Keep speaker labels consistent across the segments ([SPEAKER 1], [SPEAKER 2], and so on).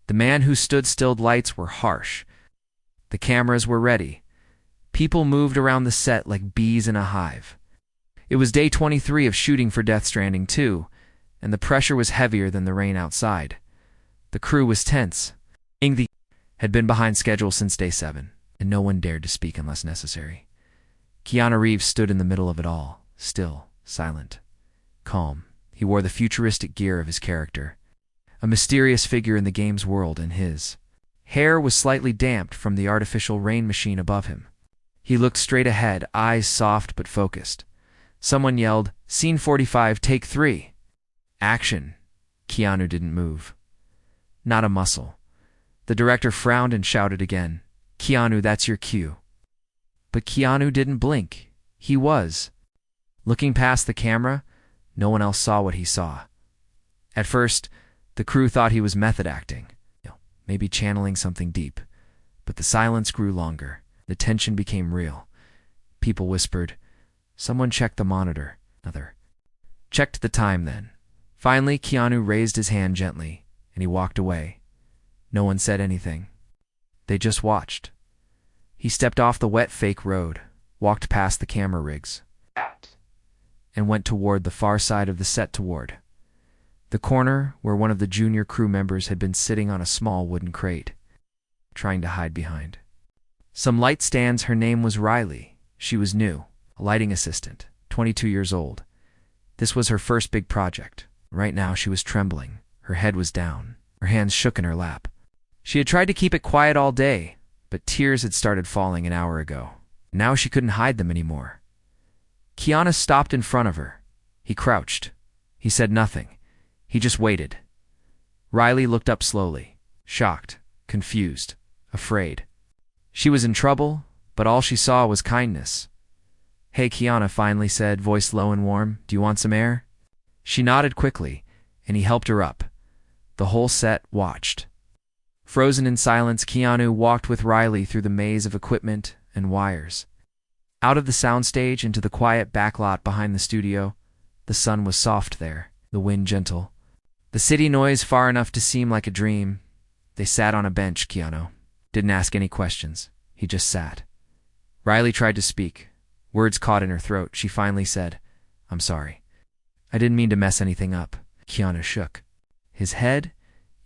[SPEAKER 1] The man who stood still's lights were harsh. The cameras were ready. People moved around the set like bees in a hive. It was day 23 of shooting for Death Stranding 2, and the pressure was heavier than the rain outside. The crew was tense. Ingvi had been behind schedule since day 7, and no one dared to speak unless necessary. Keanu Reeves stood in the middle of it all, still, silent, calm. He wore the futuristic gear of his character, a mysterious figure in the game's world, and his hair was slightly damped from the artificial rain machine above him. He looked straight ahead, eyes soft but focused. Someone yelled, "Scene 45, take 3. Action." Keanu didn't move. Not a muscle. The director frowned and shouted again, "Keanu, that's your cue." But Keanu didn't blink. He was looking past the camera. No one else saw what he saw. At first, the crew thought he was method acting, maybe channeling something deep. But the silence grew longer. The tension became real. People whispered. Someone checked the monitor. Another checked the time then. Finally, Keanu raised his hand gently, and he walked away. No one said anything. They just watched. He stepped off the wet fake road, walked past the camera rigs, and went toward the far side of the set toward the corner where one of the junior crew members had been sitting on a small wooden crate, trying to hide behind some light stands. Her name was Riley. She was new, a lighting assistant, 22 years old. This was her first big project. Right now she was trembling. Her head was down. Her hands shook in her lap. She had tried to keep it quiet all day, but tears had started falling an hour ago. Now she couldn't hide them anymore. Keanu stopped in front of her. He crouched. He said nothing. He just waited. Riley looked up slowly, shocked, confused, afraid. She was in trouble, but all she saw was kindness. "Hey," Keanu finally said, voice low and warm. "Do you want some air?" She nodded quickly, and he helped her up. The whole set watched. Frozen in silence, Keanu walked with Riley through the maze of equipment and wires. Out of the soundstage into the quiet backlot behind the studio. The sun was soft there, the wind gentle. The city noise far enough to seem like a dream. They sat on a bench. Keanu didn't ask any questions. He just sat. Riley tried to speak. Words caught in her throat. She finally said, "I'm sorry. I didn't mean to mess anything up." Keanu shook his head.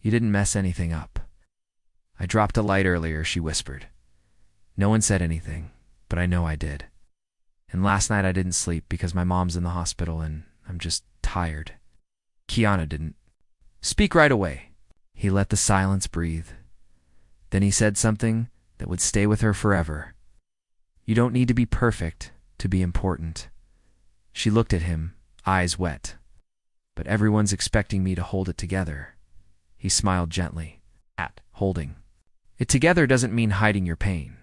[SPEAKER 1] "You didn't mess anything up. I dropped a light earlier," she whispered. "No one said anything, but I know I did. And last night I didn't sleep because my mom's in the hospital and I'm just tired." Keanu didn't speak right away. He let the silence breathe. Then he said something that would stay with her forever. "You don't need to be perfect to be important." She looked at him, eyes wet. "But everyone's expecting me to hold it together." He smiled gently. Holding it together doesn't mean hiding your pain.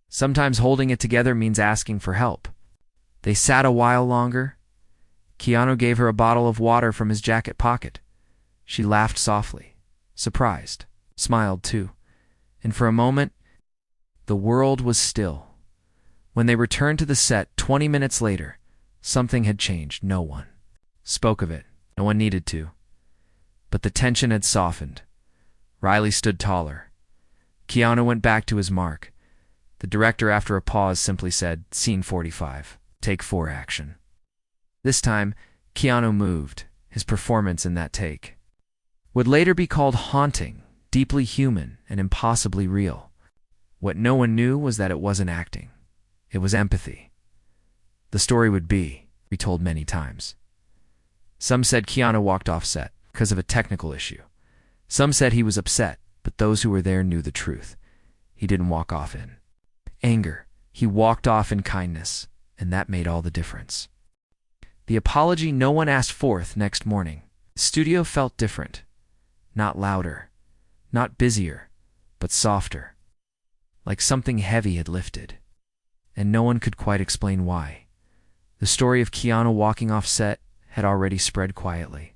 [SPEAKER 1] Sometimes holding it together means asking for help." They sat a while longer. Keanu gave her a bottle of water from his jacket pocket. She laughed softly, surprised, smiled too. And for a moment, the world was still. When they returned to the set 20 minutes later, something had changed. No one spoke of it. No one needed to. But the tension had softened. Riley stood taller. Keanu went back to his mark. The director, after a pause, simply said, "Scene 45, take 4 action." This time, Keanu moved. His performance in that take would later be called haunting, deeply human, and impossibly real. What no one knew was that it wasn't acting. It was empathy. The story would be retold many times. Some said Keanu walked off set because of a technical issue. Some said he was upset, but those who were there knew the truth. He didn't walk off in anger. He walked off in kindness, and that made all the difference. The apology no one asked forth next morning. The studio felt different. Not louder, not busier, but softer. Like something heavy had lifted. And no one could quite explain why. The story of Keanu walking off set had already spread quietly,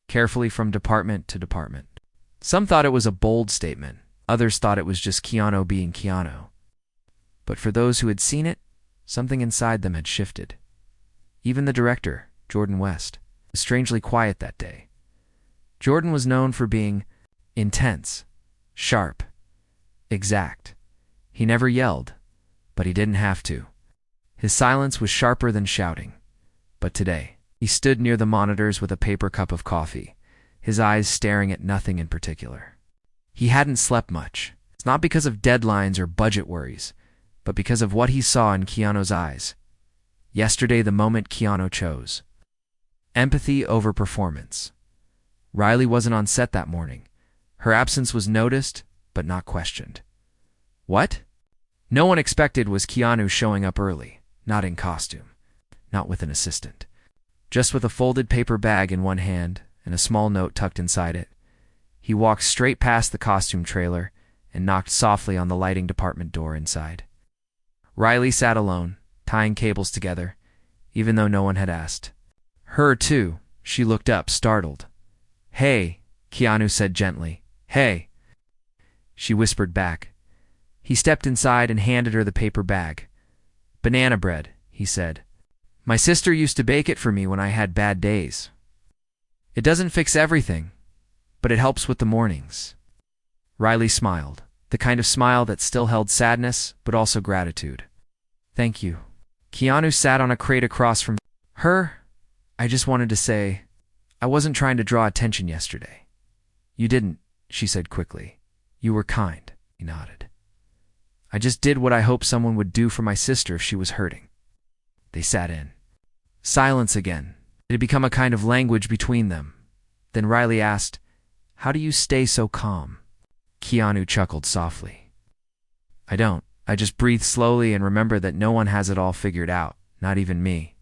[SPEAKER 1] carefully from department to department. Some thought it was a bold statement. Others thought it was just Keanu being Keanu. But for those who had seen it, something inside them had shifted. Even the director, Jordan West, was strangely quiet that day. Jordan was known for being intense, Sharp. Exact. He never yelled, but he didn't have to. His silence was sharper than shouting. But today, he stood near the monitors with a paper cup of coffee, his eyes staring at nothing in particular. He hadn't slept much. It's not because of deadlines or budget worries, but because of what he saw in Keanu's eyes. Yesterday, the moment Keanu chose. Empathy over performance. Riley wasn't on set that morning. Her absence was noticed, but not questioned. What? No one expected was Keanu showing up early, not in costume, not with an assistant. Just with a folded paper bag in one hand and a small note tucked inside it. He walked straight past the costume trailer and knocked softly on the lighting department door inside. Riley sat alone, tying cables together, even though no one had asked. Her, too, she looked up, startled. "Hey," Keanu said gently. "Hey." She whispered back. He stepped inside and handed her the paper bag. "Banana bread," he said. "My sister used to bake it for me when I had bad days. It doesn't fix everything, but it helps with the mornings." Riley smiled, the kind of smile that still held sadness, but also gratitude. "Thank you." Keanu sat on a crate across from her. "I just wanted to say, I wasn't trying to draw attention yesterday." "You didn't," she said quickly. "You were kind," he nodded. "I just did what I hoped someone would do for my sister if she was hurting." They sat in. Silence again. It had become a kind of language between them. Then Riley asked, "How do you stay so calm?" Keanu chuckled softly. "I don't. I just breathe slowly and remember that no one has it all figured out, not even me."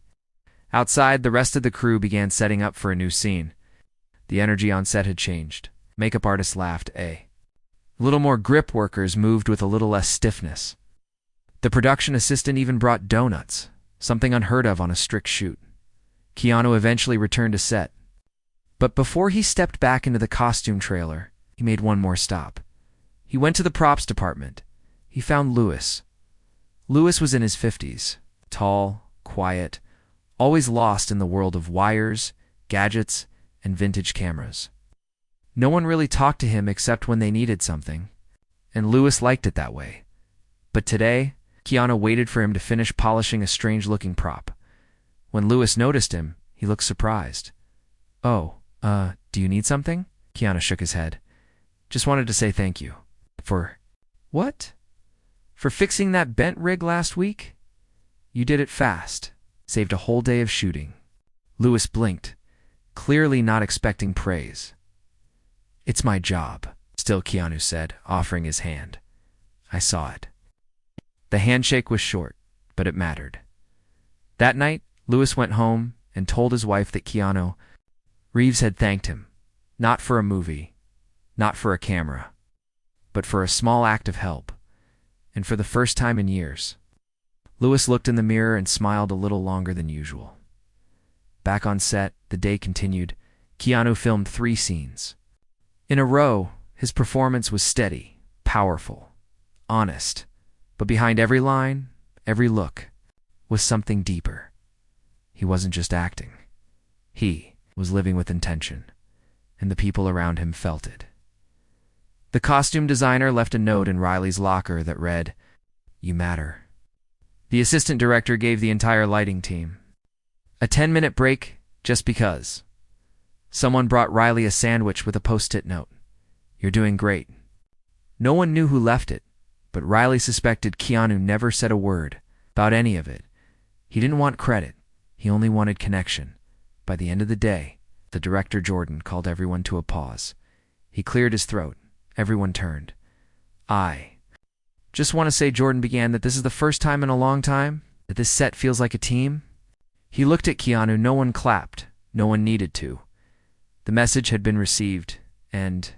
[SPEAKER 1] Outside, the rest of the crew began setting up for a new scene. The energy on set had changed. Makeup artists laughed, A little more grip, workers moved with a little less stiffness. The production assistant even brought donuts, something unheard of on a strict shoot. Keanu eventually returned to set. But before he stepped back into the costume trailer, he made one more stop. He went to the props department. He found Lewis. Lewis was in his 50s, tall, quiet, always lost in the world of wires, gadgets, and vintage cameras. No one really talked to him except when they needed something, and Lewis liked it that way. But today, Keanu waited for him to finish polishing a strange-looking prop. When Lewis noticed him, he looked surprised. "Oh, do you need something?" Keanu shook his head. "Just wanted to say thank you." "For what?" "For fixing that bent rig last week? You did it fast. Saved a whole day of shooting." Lewis blinked, clearly not expecting praise. "It's my job," still Keanu said, offering his hand. "I saw it." The handshake was short, but it mattered. That night, Lewis went home and told his wife that Keanu Reeves had thanked him, not for a movie, not for a camera, but for a small act of help, and for the first time in years. Lewis looked in the mirror and smiled a little longer than usual. Back on set, the day continued. Keanu filmed 3 scenes. In a row, his performance was steady, powerful, honest, but behind every line, every look, was something deeper. He wasn't just acting. He was living with intention, and the people around him felt it. The costume designer left a note in Riley's locker that read, "You matter." The assistant director gave the entire lighting team a 10-minute break just because. Someone brought Riley a sandwich with a post-it note. "You're doing great." No one knew who left it, but Riley suspected Keanu never said a word about any of it. He didn't want credit. He only wanted connection. By the end of the day, the director Jordan called everyone to a pause. He cleared his throat. Everyone turned. "I just want to say," Jordan began, "that this is the first time in a long time that this set feels like a team." He looked at Keanu. No one clapped. No one needed to. The message had been received, and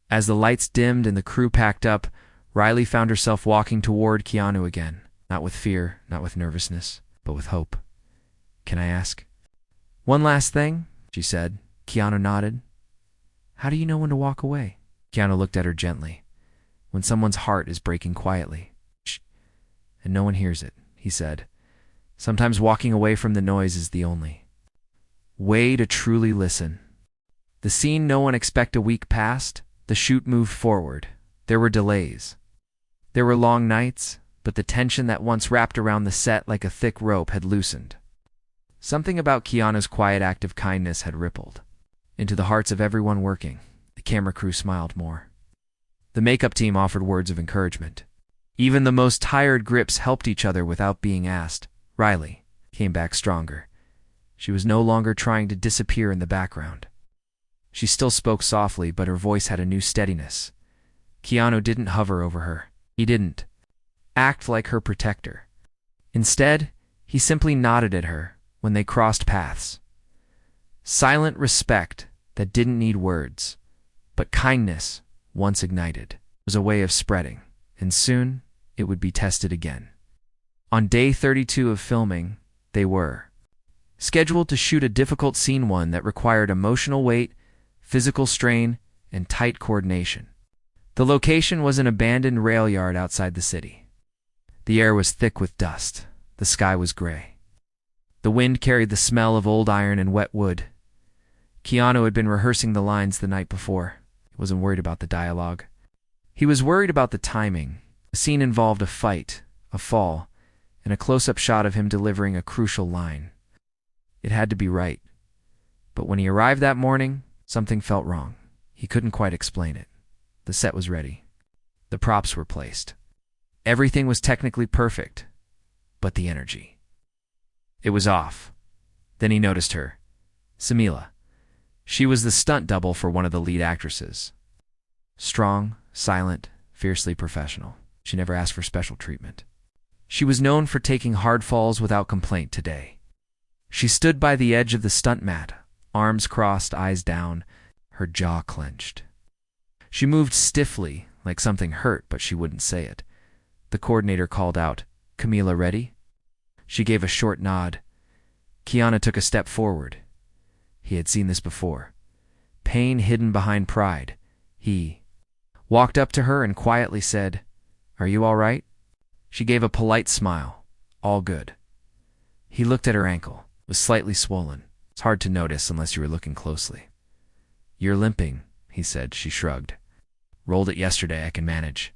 [SPEAKER 1] as the lights dimmed and the crew packed up, Riley found herself walking toward Keanu again, not with fear, not with nervousness, but with hope. "Can I ask?" "One last thing," she said. Keanu nodded. "How do you know when to walk away?" Keanu looked at her gently. "When someone's heart is breaking quietly. Shh. And no one hears it," he said. "Sometimes walking away from the noise is the only way to truly listen." The scene no one expected a week passed. The shoot moved forward. There were delays. There were long nights, but the tension that once wrapped around the set like a thick rope had loosened. Something about Keanu's quiet act of kindness had rippled into the hearts of everyone working. The camera crew smiled more. The makeup team offered words of encouragement. Even the most tired grips helped each other without being asked. Riley came back stronger. She was no longer trying to disappear in the background. She still spoke softly, but her voice had a new steadiness. Keanu didn't hover over her. He didn't act like her protector. Instead, he simply nodded at her when they crossed paths. Silent respect that didn't need words, but kindness, once ignited, was a way of spreading, and soon it would be tested again. On day 32 of filming, they were scheduled to shoot a difficult scene, one that required emotional weight, physical strain, and tight coordination. The location was an abandoned rail yard outside the city. The air was thick with dust. The sky was gray. The wind carried the smell of old iron and wet wood. Keanu had been rehearsing the lines the night before. He wasn't worried about the dialogue. He was worried about the timing. The scene involved a fight, a fall, and a close-up shot of him delivering a crucial line. It had to be right. But when he arrived that morning, something felt wrong. He couldn't quite explain it. The set was ready. The props were placed. Everything was technically perfect, but the energy. It was off. Then he noticed her. Samila. She was the stunt double for one of the lead actresses. Strong, silent, fiercely professional. She never asked for special treatment. She was known for taking hard falls without complaint today. She stood by the edge of the stunt mat, arms crossed, eyes down, her jaw clenched. She moved stiffly, like something hurt, but she wouldn't say it. The coordinator called out, "Camila, ready?" She gave a short nod. Keanu took a step forward. He had seen this before. Pain hidden behind pride. He walked up to her and quietly said, "Are you all right?" She gave a polite smile. "All good." He looked at her ankle. It was slightly swollen. It's hard to notice unless you were looking closely. "You're limping," he said. She shrugged. "Rolled it yesterday. I can manage."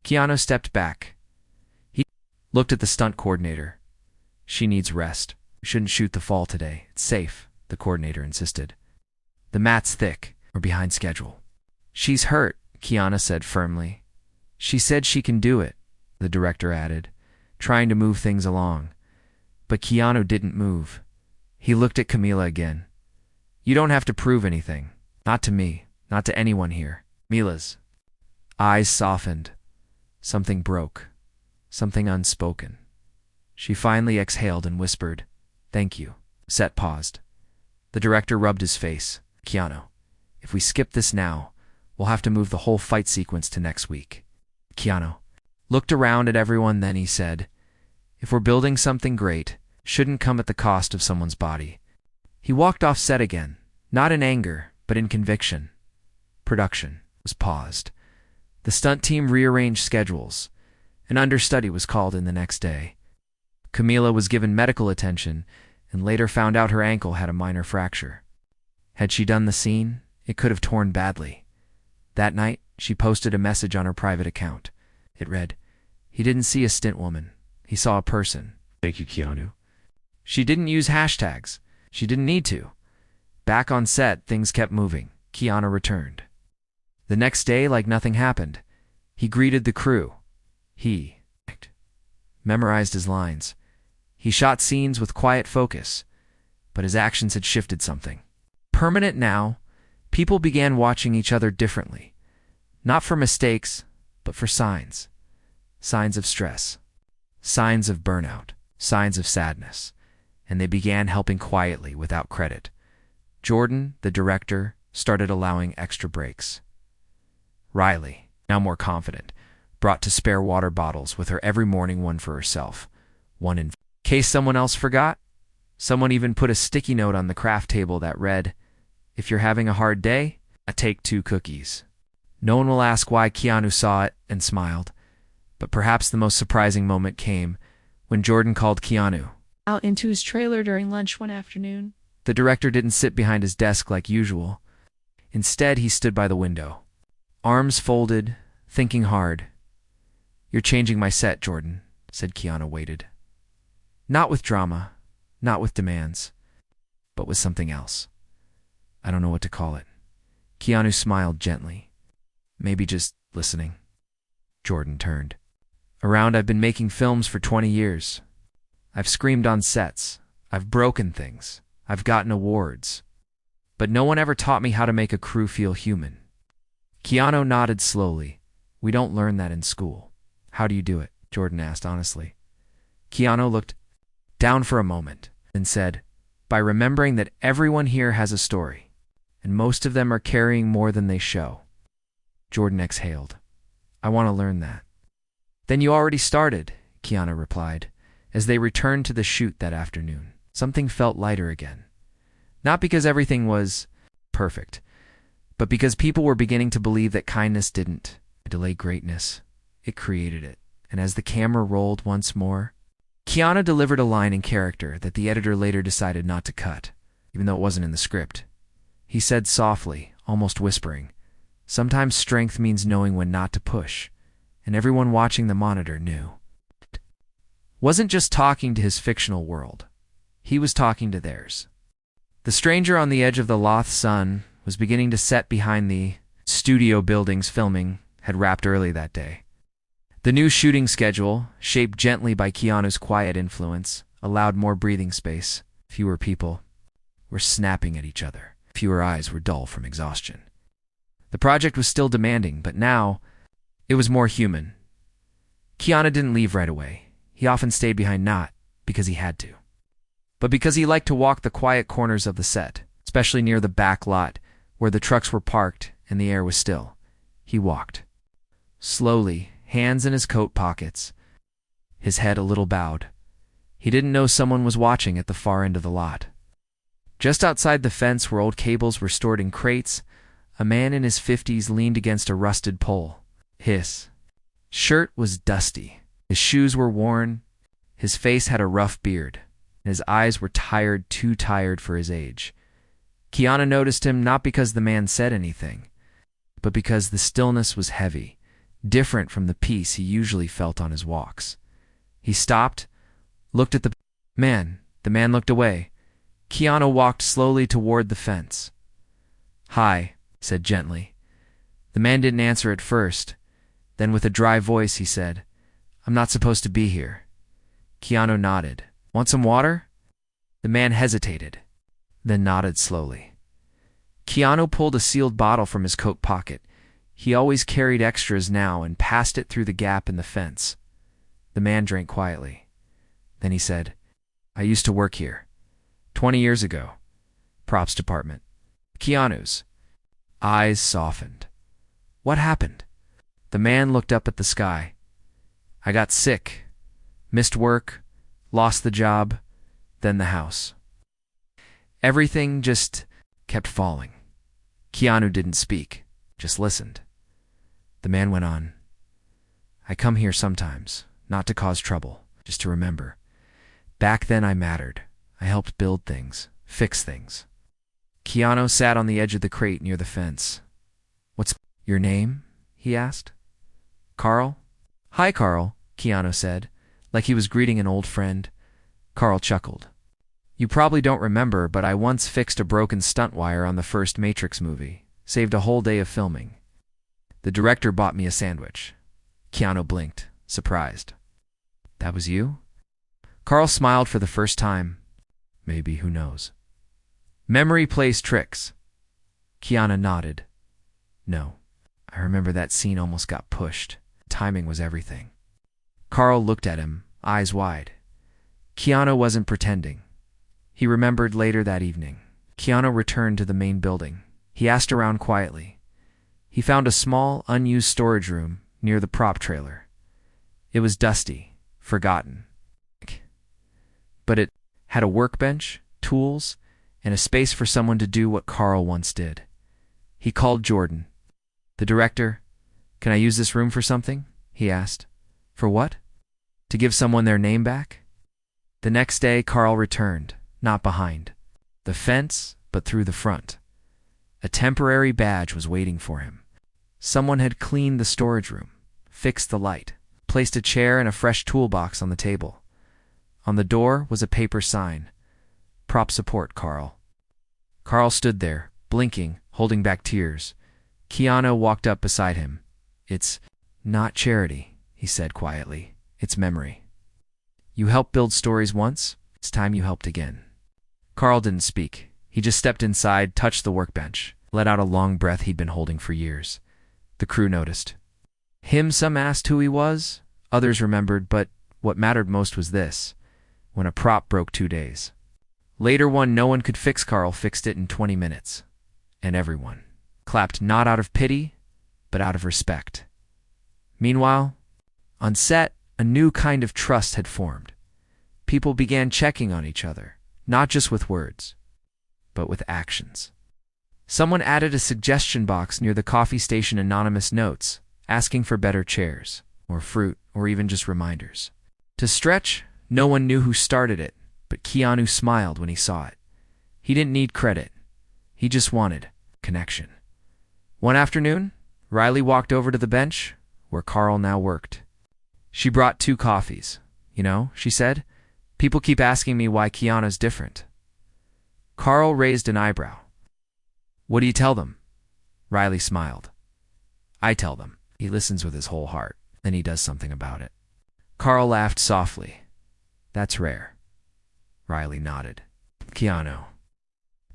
[SPEAKER 1] Keanu stepped back. He looked at the stunt coordinator. "She needs rest. We shouldn't shoot the fall today. It's safe," the coordinator insisted. "The mat's thick. We're behind schedule." "She's hurt," Keanu said firmly. "She said she can do it," the director added, trying to move things along. But Keanu didn't move. He looked at Camila again. "You don't have to prove anything. Not to me. Not to anyone here." Mila's eyes softened. Something broke. Something unspoken. She finally exhaled and whispered, "Thank you." Set paused. The director rubbed his face. "Keanu, if we skip this now, we'll have to move the whole fight sequence to next week." Keanu looked around at everyone, then he said, "If we're building something great, it shouldn't come at the cost of someone's body." He walked off set again, not in anger, but in conviction. Production was paused. The stunt team rearranged schedules. An understudy was called in the next day. Camila was given medical attention and later found out her ankle had a minor fracture. Had she done the scene, it could have torn badly. That night, she posted a message on her private account. It read, "He didn't see a stuntwoman. He saw a person. Thank you, Keanu." She didn't use hashtags. She didn't need to. Back on set, things kept moving. Keanu returned. The next day, like nothing happened. He greeted the crew. He memorized his lines. He shot scenes with quiet focus, but his actions had shifted something. Permanent now, people began watching each other differently. Not for mistakes, but for signs. Signs of stress. Signs of burnout. Signs of sadness. And they began helping quietly without credit. Jordan, the director, started allowing extra breaks. Riley, now more confident, brought to spare water bottles with her every morning, one for herself, one in case someone else forgot. Someone even put a sticky note on the craft table that read, "If you're having a hard day, take 2 cookies." No one will ask why Keanu saw it and smiled, but perhaps the most surprising moment came when Jordan called Keanu
[SPEAKER 2] out into his trailer during lunch one afternoon.
[SPEAKER 1] The director didn't sit behind his desk like usual. Instead, he stood by the window. arms folded, thinking hard. "You're changing my set, Jordan," said Keanu, waited. "Not with drama, not with demands, but with something else. I don't know what to call it." Keanu smiled gently. "Maybe just listening." Jordan turned. "Around, I've been making films for 20 years. I've screamed on sets. I've broken things. I've gotten awards. But no one ever taught me how to make a crew feel human." Keanu nodded slowly. "We don't learn that in school." "How do you do it?" Jordan asked honestly. Keanu looked down for a moment, then said, "By remembering that everyone here has a story, and most of them are carrying more than they show." Jordan exhaled. "I want to learn that." "Then you already started," Keanu replied. As they returned to the shoot that afternoon, something felt lighter again. Not because everything was perfect, but because people were beginning to believe that kindness didn't delay greatness. It created it. And as the camera rolled once more, Keanu delivered a line in character that the editor later decided not to cut, even though it wasn't in the script. He said softly, almost whispering, "Sometimes strength means knowing when not to push," and everyone watching the monitor knew. Wasn't just talking to his fictional world. He was talking to theirs. The stranger on the edge of the Loth sun was beginning to set behind the studio buildings. Filming had wrapped early that day. The new shooting schedule, shaped gently by Keanu's quiet influence, allowed more breathing space. Fewer people were snapping at each other. Fewer eyes were dull from exhaustion. The project was still demanding, but now it was more human. Keanu didn't leave right away. He often stayed behind not because he had to, but because he liked to walk the quiet corners of the set, especially near the back lot where the trucks were parked and the air was still. He walked slowly, hands in his coat pockets, his head a little bowed. He didn't know someone was watching at the far end of the lot. Just outside the fence where old cables were stored in crates, a man in his 50s leaned against a rusted pole. His shirt was dusty. His shoes were worn, his face had a rough beard, and his eyes were tired, too tired for his age. Keanu noticed him not because the man said anything, but because the stillness was heavy, different from the peace he usually felt on his walks. He stopped, looked at the man. The man looked away. Keanu walked slowly toward the fence. "Hi," said gently. The man didn't answer at first. Then with a dry voice he said, "I'm not supposed to be here." Keanu nodded. "Want some water?" The man hesitated, then nodded slowly. Keanu pulled a sealed bottle from his coat pocket. He always carried extras now and passed it through the gap in the fence. The man drank quietly. Then he said, "I used to work here. 20 years ago. Props department." Keanu's eyes softened. "What happened?" The man looked up at the sky. "I got sick, missed work, lost the job, then the house. Everything just kept falling." Keanu didn't speak, just listened. The man went on, "I come here sometimes, not to cause trouble, just to remember. Back then I mattered. I helped build things, fix things." Keanu sat on the edge of the crate near the fence. "What's your name?" he asked. "Carl." "Hi, Carl," Keanu said, like he was greeting an old friend. Carl chuckled. "You probably don't remember, but I once fixed a broken stunt wire on the first Matrix movie. Saved a whole day of filming. The director bought me a sandwich." Keanu blinked, surprised. "That was you?" Carl smiled for the first time. "Maybe, who knows?" "Memory plays tricks." Keanu nodded. "No, I remember that scene almost got pushed. Timing was everything." Carl looked at him, eyes wide. Keanu wasn't pretending. He remembered later that evening. Keanu returned to the main building. He asked around quietly. He found a small, unused storage room near the prop trailer. It was dusty, forgotten. But it had a workbench, tools, and a space for someone to do what Carl once did. He called Jordan. "The director, can I use this room for something?" he asked. "For what?" "To give someone their name back." The next day, Carl returned, not behind the fence, but through the front. A temporary badge was waiting for him. Someone had cleaned the storage room, fixed the light, placed a chair and a fresh toolbox on the table. On the door was a paper sign. Prop support, Carl. Carl stood there, blinking, holding back tears. Keanu walked up beside him. It's not charity, he said quietly. It's memory. You helped build stories once. It's time you helped again. Carl didn't speak. He just stepped inside, touched the workbench, let out a long breath he'd been holding for years. The crew noticed. Some asked who he was, others remembered, but what mattered most was this: when a prop broke 2 days. Later, one no one could fix, Carl fixed it in 20 minutes. And everyone clapped, not out of pity, but out of respect. Meanwhile, on set, a new kind of trust had formed. People began checking on each other, not just with words, but with actions. Someone added a suggestion box near the coffee station, anonymous notes, asking for better chairs, or fruit, or even just reminders. To stretch, no one knew who started it, but Keanu smiled when he saw it. He didn't need credit. He just wanted connection. One afternoon, Riley walked over to the bench where Carl now worked. She brought 2 coffees. You know, she said, people keep asking me why Keanu's different. Carl raised an eyebrow. What do you tell them? Riley smiled. I tell them. He listens with his whole heart, then he does something about it. Carl laughed softly. That's rare. Riley nodded. Keanu.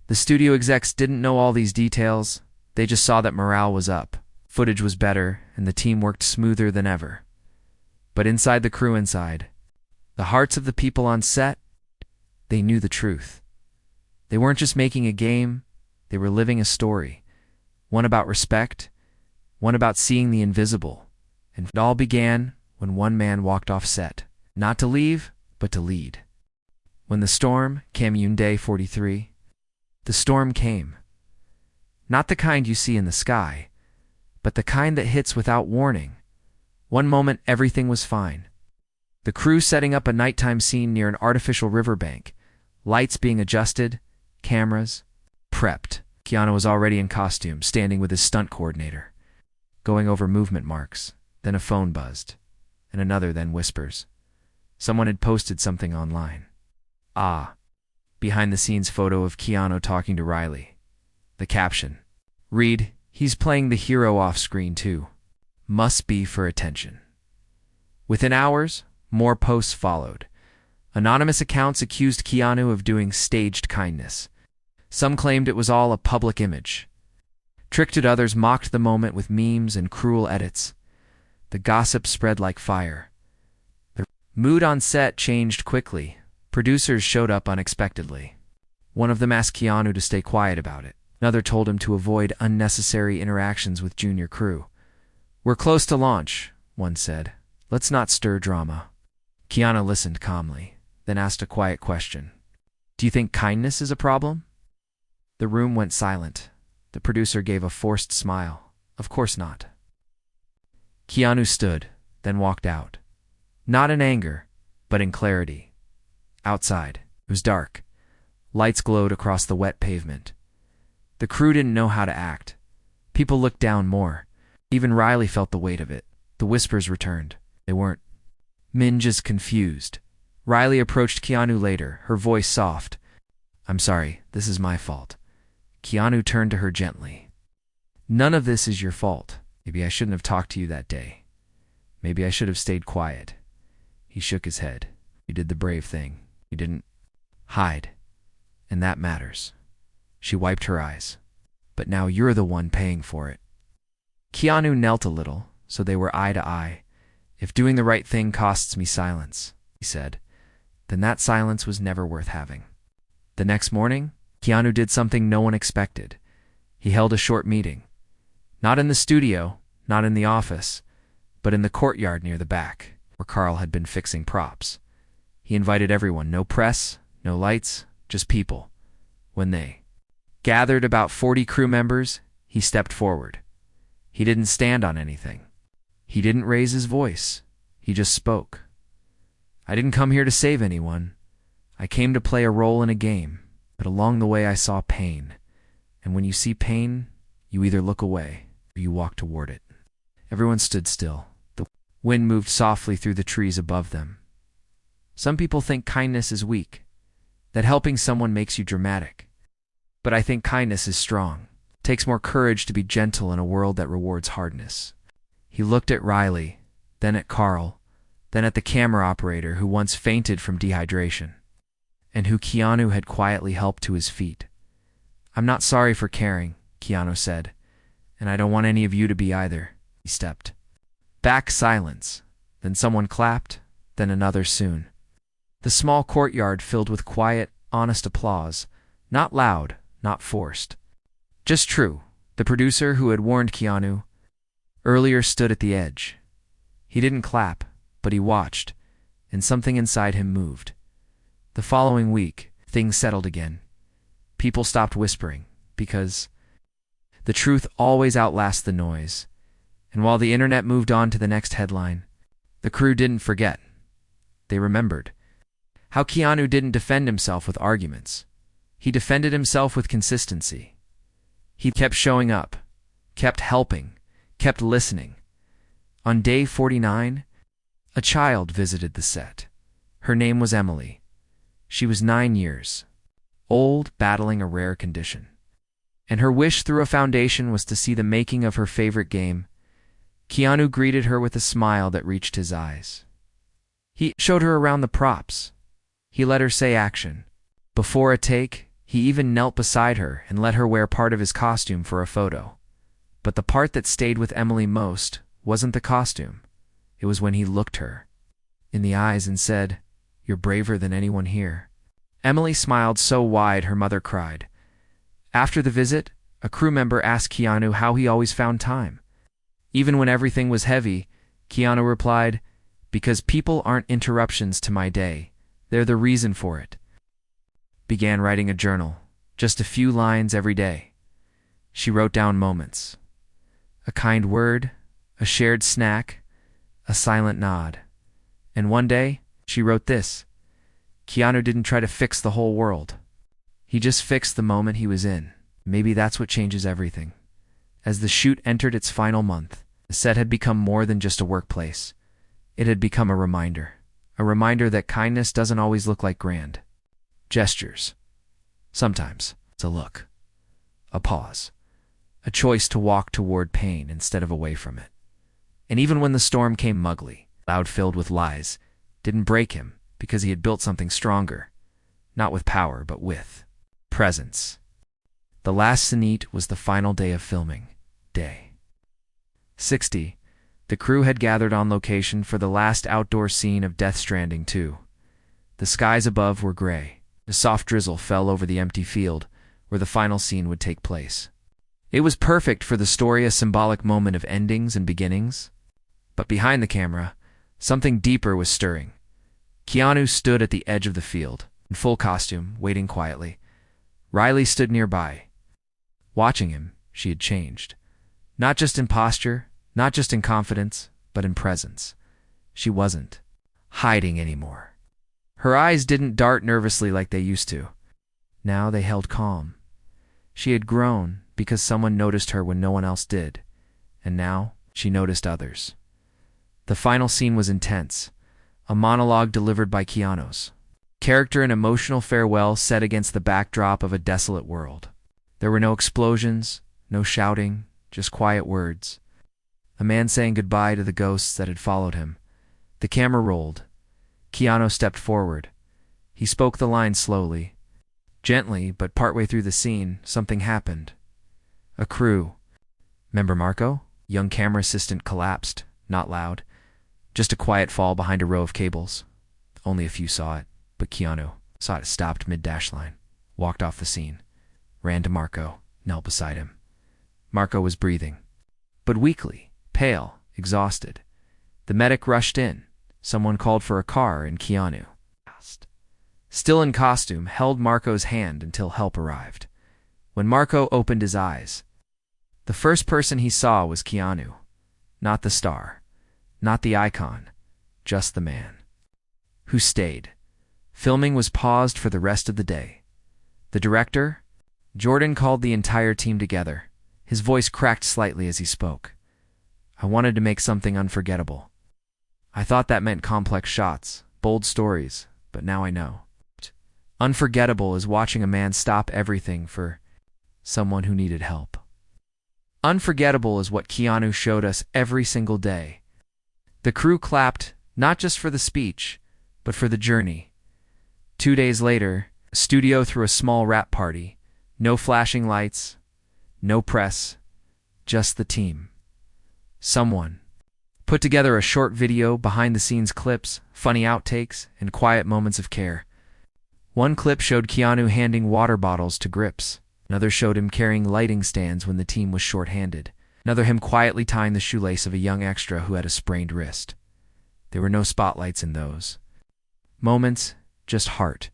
[SPEAKER 1] The studio execs didn't know all these details. They just saw that morale was up, footage was better, and the team worked smoother than ever. But inside the crew, the hearts of the people on set, they knew the truth. They weren't just making a game, they were living a story. One about respect, one about seeing the invisible. And it all began when one man walked off set. Not to leave, but to lead. When the storm, Keanu Day 43, the storm came. Not the kind you see in the sky, but the kind that hits without warning. One moment, everything was fine. The crew setting up a nighttime scene near an artificial riverbank, lights being adjusted, cameras, prepped. Keanu was already in costume, standing with his stunt coordinator, going over movement marks. Then a phone buzzed, and another, then whispers. Someone had posted something online. Behind-the-scenes photo of Keanu talking to Riley. The caption. Read, he's playing the hero off-screen too. Must be for attention. Within hours, more posts followed. Anonymous accounts accused Keanu of doing staged kindness. Some claimed it was all a public image. Tricked others mocked the moment with memes and cruel edits. The gossip spread like fire. The mood on set changed quickly. Producers showed up unexpectedly. One of them asked Keanu to stay quiet about it. Another told him to avoid unnecessary interactions with junior crew. We're close to launch, one said. Let's not stir drama. Keanu listened calmly, then asked a quiet question. Do you think kindness is a problem? The room went silent. The producer gave a forced smile. Of course not. Keanu stood, then walked out. Not in anger, but in clarity. Outside, it was dark. Lights glowed across the wet pavement. The crew didn't know how to act. People looked down more. Even Riley felt the weight of it. The whispers returned. They weren't. Minja's confused. Riley approached Keanu later, her voice soft. I'm sorry, this is my fault. Keanu turned to her gently. None of this is your fault. Maybe I shouldn't have talked to you that day. Maybe I should have stayed quiet. He shook his head. You did the brave thing. You didn't hide. And that matters. She wiped her eyes. But now you're the one paying for it. Keanu knelt a little, so they were eye to eye. If doing the right thing costs me silence, he said, then that silence was never worth having. The next morning, Keanu did something no one expected. He held a short meeting. Not in the studio, not in the office, but in the courtyard near the back, where Carl had been fixing props. He invited everyone, no press, no lights, just people. When they gathered, about 40 crew members, he stepped forward. He didn't stand on anything. He didn't raise his voice. He just spoke. I didn't come here to save anyone. I came to play a role in a game, but along the way I saw pain. And when you see pain, you either look away You walked toward it. Everyone stood still. The wind moved softly through the trees above them. Some people think kindness is weak, that helping someone makes you dramatic. But I think kindness is strong. It takes more courage to be gentle in a world that rewards hardness. He looked at Riley, then at Carl, then at the camera operator who once fainted from dehydration, and who Keanu had quietly helped to his feet. "I'm not sorry for caring," Keanu said, "and I don't want any of you to be either." He stepped back. Silence. Then someone clapped, then another soon. The small courtyard filled with quiet, honest applause, not loud, not forced. Just true. The producer who had warned Keanu earlier stood at the edge. He didn't clap, but he watched, and something inside him moved. The following week, things settled again. People stopped whispering, because the truth always outlasts the noise. And while the internet moved on to the next headline, the crew didn't forget. They remembered how Keanu didn't defend himself with arguments. He defended himself with consistency. He kept showing up, kept helping, kept listening. On day 49, a child visited the set. Her name was Emily. She was 9 years old, battling a rare condition. And her wish through a foundation was to see the making of her favorite game. Keanu greeted her with a smile that reached his eyes. He showed her around the props. He let her say action. Before a take, he even knelt beside her and let her wear part of his costume for a photo. But the part that stayed with Emily most wasn't the costume. It was when he looked her in the eyes and said, "You're braver than anyone here." Emily smiled so wide her mother cried. After the visit, a crew member asked Keanu how he always found time. Even when everything was heavy, Keanu replied, "Because people aren't interruptions to my day. They're the reason for it." Began writing a journal, just a few lines every day. She wrote down moments. A kind word, a shared snack, a silent nod. And one day, she wrote this: Keanu didn't try to fix the whole world. He just fixed the moment he was in. Maybe that's what changes everything. As the shoot entered its final month, the set had become more than just a workplace. It had become a reminder that kindness doesn't always look like grand gestures. Sometimes it's a look, a pause, a choice to walk toward pain instead of away from it. And even when the storm came mugly, loud, filled with lies, didn't break him because he had built something stronger, not with power, but with presence. The last scene was the final day of filming, day 60. The crew had gathered on location for the last outdoor scene of Death Stranding 2. The skies above were gray. A soft drizzle fell over the empty field where the final scene would take place. It was perfect for the story, a symbolic moment of endings and beginnings. But behind the camera, something deeper was stirring. Keanu stood at the edge of the field, in full costume, waiting quietly. Riley stood nearby. Watching him, she had changed. Not just in posture, not just in confidence, but in presence. She wasn't hiding anymore. Her eyes didn't dart nervously like they used to. Now they held calm. She had grown because someone noticed her when no one else did, and now she noticed others. The final scene was intense, a monologue delivered by Keanu's character, an emotional farewell set against the backdrop of a desolate world. There were no explosions, no shouting, just quiet words. A man saying goodbye to the ghosts that had followed him. The camera rolled. Keanu stepped forward. He spoke the line slowly, gently, but partway through the scene, something happened. A crew member, Marco, young camera assistant, collapsed, not loud, just a quiet fall behind a row of cables. Only a few saw it, but Keanu saw it. Stopped mid-dash line, walked off the scene, ran to Marco, knelt beside him. Marco was breathing, but weakly, pale, exhausted. The medic rushed in. Someone called for a car, and Keanu, still in costume, held Marco's hand until help arrived. When Marco opened his eyes, the first person he saw was Keanu. Not the star, not the icon, just the man who stayed. Filming was paused for the rest of the day. The director, Jordan, called the entire team together. His voice cracked slightly as he spoke. I wanted to make something unforgettable. I thought that meant complex shots, bold stories, but now I know. Unforgettable is watching a man stop everything for someone who needed help. Unforgettable is what Keanu showed us every single day. The crew clapped, not just for the speech, but for the journey. 2 days later, a studio threw a small wrap party. No flashing lights, no press, just the team. Someone put together a short video, behind-the-scenes clips, funny outtakes, and quiet moments of care. One clip showed Keanu handing water bottles to grips. Another showed him carrying lighting stands when the team was short-handed. Another him quietly tying the shoelace of a young extra who had a sprained wrist. There were no spotlights in those moments, just heart.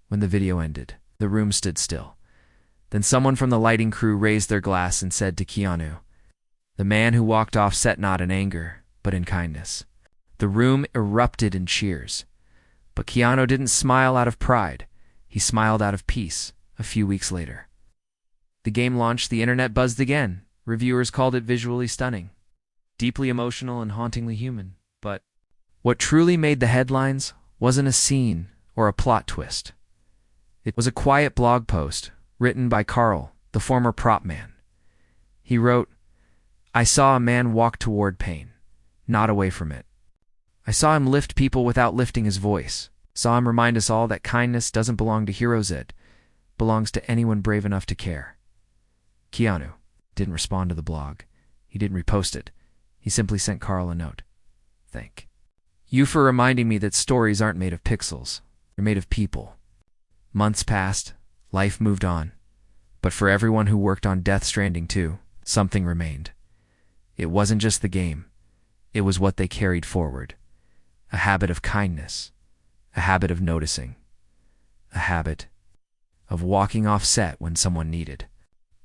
[SPEAKER 1] When the video ended, the room stood still. Then someone from the lighting crew raised their glass and said to Keanu, the man who walked off set not in anger, but in kindness. The room erupted in cheers. But Keanu didn't smile out of pride. He smiled out of peace a few weeks later. The game launched, the internet buzzed again. Reviewers called it visually stunning, deeply emotional and hauntingly human. But what truly made the headlines wasn't a scene or a plot twist. It was a quiet blog post written by Carl, the former prop man. He wrote, I saw a man walk toward pain, not away from it. I saw him lift people without lifting his voice. Saw him remind us all that kindness doesn't belong to heroes, it belongs to anyone brave enough to care. Keanu didn't respond to the blog. He didn't repost it. He simply sent Carl a note. Thank you for reminding me that stories aren't made of pixels. They're made of people. Months passed. Life moved on. But for everyone who worked on Death Stranding 2, something remained. It wasn't just the game. It was what they carried forward. A habit of kindness. A habit of noticing. A habit of walking off set when someone needed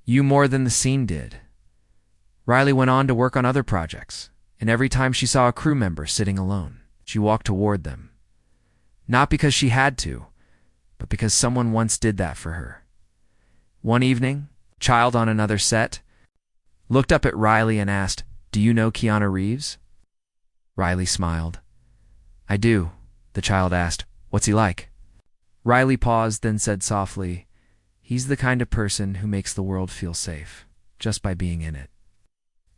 [SPEAKER 1] you more than the scene did. Riley went on to work on other projects, and every time she saw a crew member sitting alone, she walked toward them. Not because she had to, but because someone once did that for her. One evening, a child on another set looked up at Riley and asked, Do you know Keanu Reeves? Riley smiled. I do, the child asked. What's he like? Riley paused, then said softly, He's the kind of person who makes the world feel safe, just by being in it.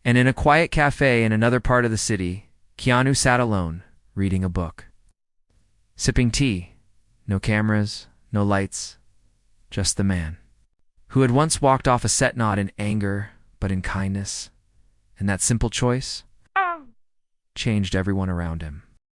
[SPEAKER 1] And in a quiet cafe in another part of the city, Keanu sat alone, reading a book. Sipping tea. No cameras, no lights, just the man who had once walked off a set not in anger, but in kindness. And that simple choice changed everyone around him.